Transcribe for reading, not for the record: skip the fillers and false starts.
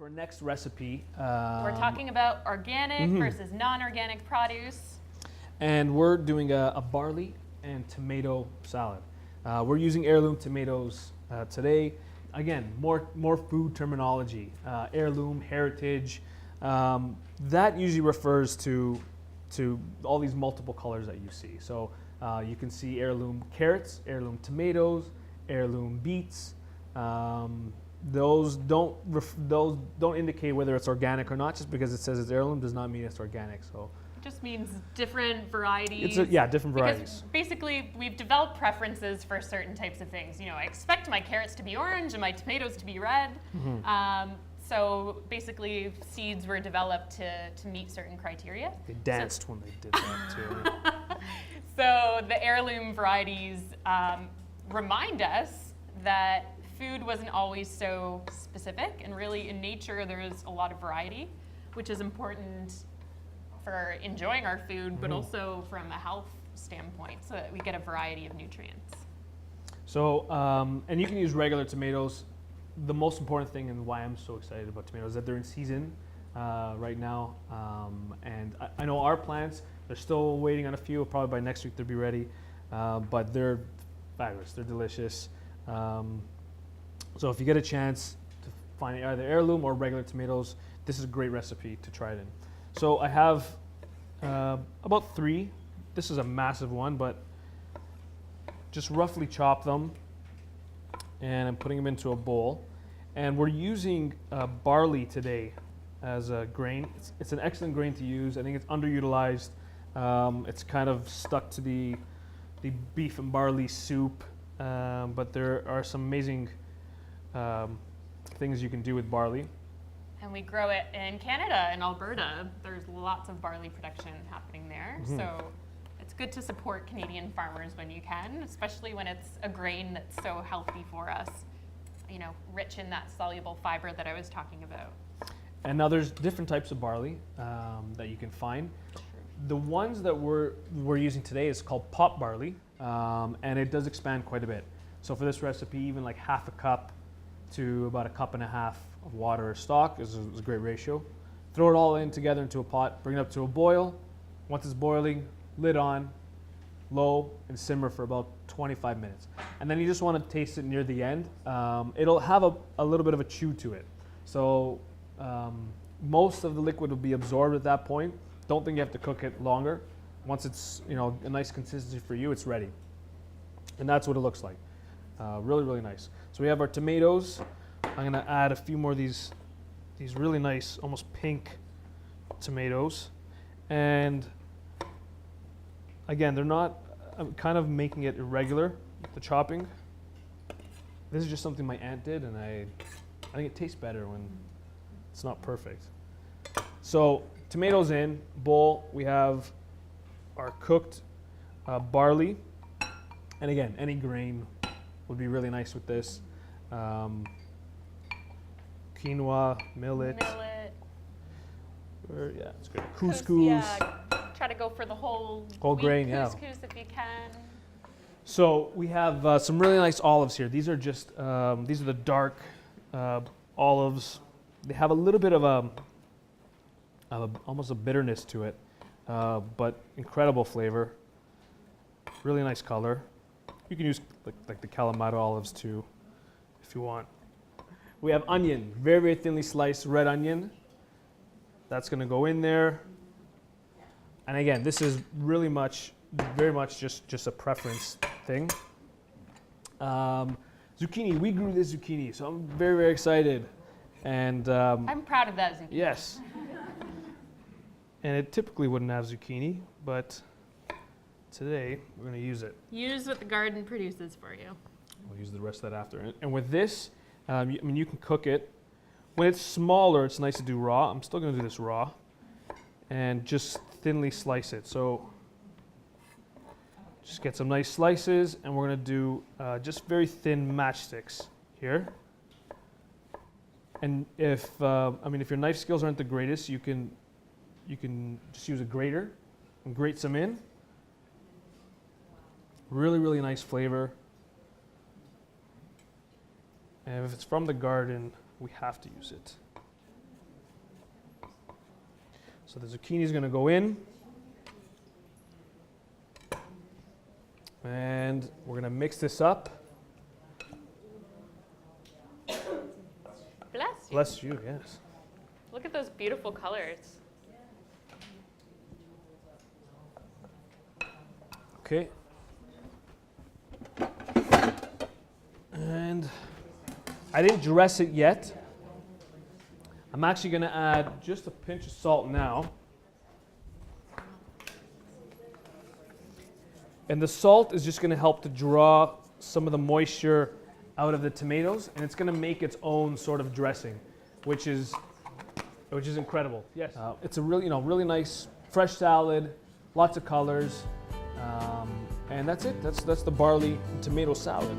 For our next recipe, We're talking about organic versus non-organic produce. and we're doing a barley and tomato salad. We're using heirloom tomatoes today. Again, more food terminology. Heirloom, heritage. That usually refers to all these multiple colors that you see. So you can see heirloom carrots, heirloom tomatoes, heirloom beets. Those don't indicate whether it's organic or not. Just because it says it's heirloom does not mean it's organic. So It just means different varieties. Different varieties. Because basically, we've developed preferences for certain types of things. You know, I expect my carrots to be orange and my tomatoes to be red. So basically, seeds were developed to meet certain criteria. They danced when they did that too. So the heirloom varieties remind us that food wasn't always so specific, and really in nature there's a lot of variety, which is important for enjoying our food, but also from a health standpoint, so that we get a variety of nutrients. So, and you can use regular tomatoes. The most important thing and why I'm so excited about tomatoes is that they're in season right now. And I know our plants, they're still waiting on a few. Probably by next week they'll be ready. But they're fabulous. They're delicious. So if you get a chance to find either heirloom or regular tomatoes, this is a great recipe to try it in. So I have about 3. This is a massive one, but just roughly chop them. And I'm putting them into a bowl. And we're using barley today as a grain. It's an excellent grain to use. I think it's underutilized. It's kind of stuck to the beef and barley soup, but there are some amazing things you can do with barley. And we grow it in Canada, in Alberta. There's lots of barley production happening there. So it's good to support Canadian farmers when you can, especially when it's a grain that's so healthy for us, you know, rich in that soluble fiber that I was talking about. And now there's different types of barley that you can find. The ones that we're using today is called pot barley, and it does expand quite a bit. So for this recipe, even like half a cup to about 1.5 cups of water or stock is a great ratio. Throw it all in together into a pot, bring it up to a boil. Once it's boiling, lid on, low, and simmer for about 25 minutes. And then you just want to taste it near the end. It'll have a little bit of a chew to it. So most of the liquid will be absorbed at that point. Don't think you have to cook it longer. Once it's a nice consistency for you, it's ready. And that's what it looks like. Really, really nice. So we have our tomatoes. I'm gonna add a few more of these really nice, almost pink tomatoes. And again, I'm kind of making it irregular, the chopping. This is just something my aunt did, and I think it tastes better when it's not perfect. So tomatoes in, bowl, we have our cooked barley. And again, any grain would be really nice with this. Quinoa, millet. Yeah, it's good. Couscous. Yeah, try to go for the whole grain, couscous if you can. So we have some really nice olives here. These are just these are the dark olives. They have a little bit of almost a bitterness to it, but incredible flavor. Really nice color. You can use like the Kalamata olives too, if you want. We have onion, very, very thinly sliced red onion. That's going to go in there. And again, this is very much just a preference thing. Zucchini, we grew this zucchini, so I'm very, very excited. And I'm proud of that zucchini. Yes. And it typically wouldn't have zucchini, but today we're going to use it. Use what the garden produces for you. We'll use the rest of that after. And with this, you can cook it. When it's smaller, it's nice to do raw. I'm still going to do this raw. And just thinly slice it. So just get some nice slices, and we're going to do just very thin matchsticks here. And if your knife skills aren't the greatest, you can just use a grater and grate some in. Really, really nice flavor. And if it's from the garden, we have to use it. So the zucchini is going to go in. And we're going to mix this up. Bless you. Bless you, yes. Look at those beautiful colors. Okay. And I didn't dress it yet. I'm actually going to add just a pinch of salt now. And the salt is just going to help to draw some of the moisture out of the tomatoes, and it's going to make its own sort of dressing, which is incredible. Yes, it's a really, really nice fresh salad, lots of colors, and that's it. That's the barley and tomato salad.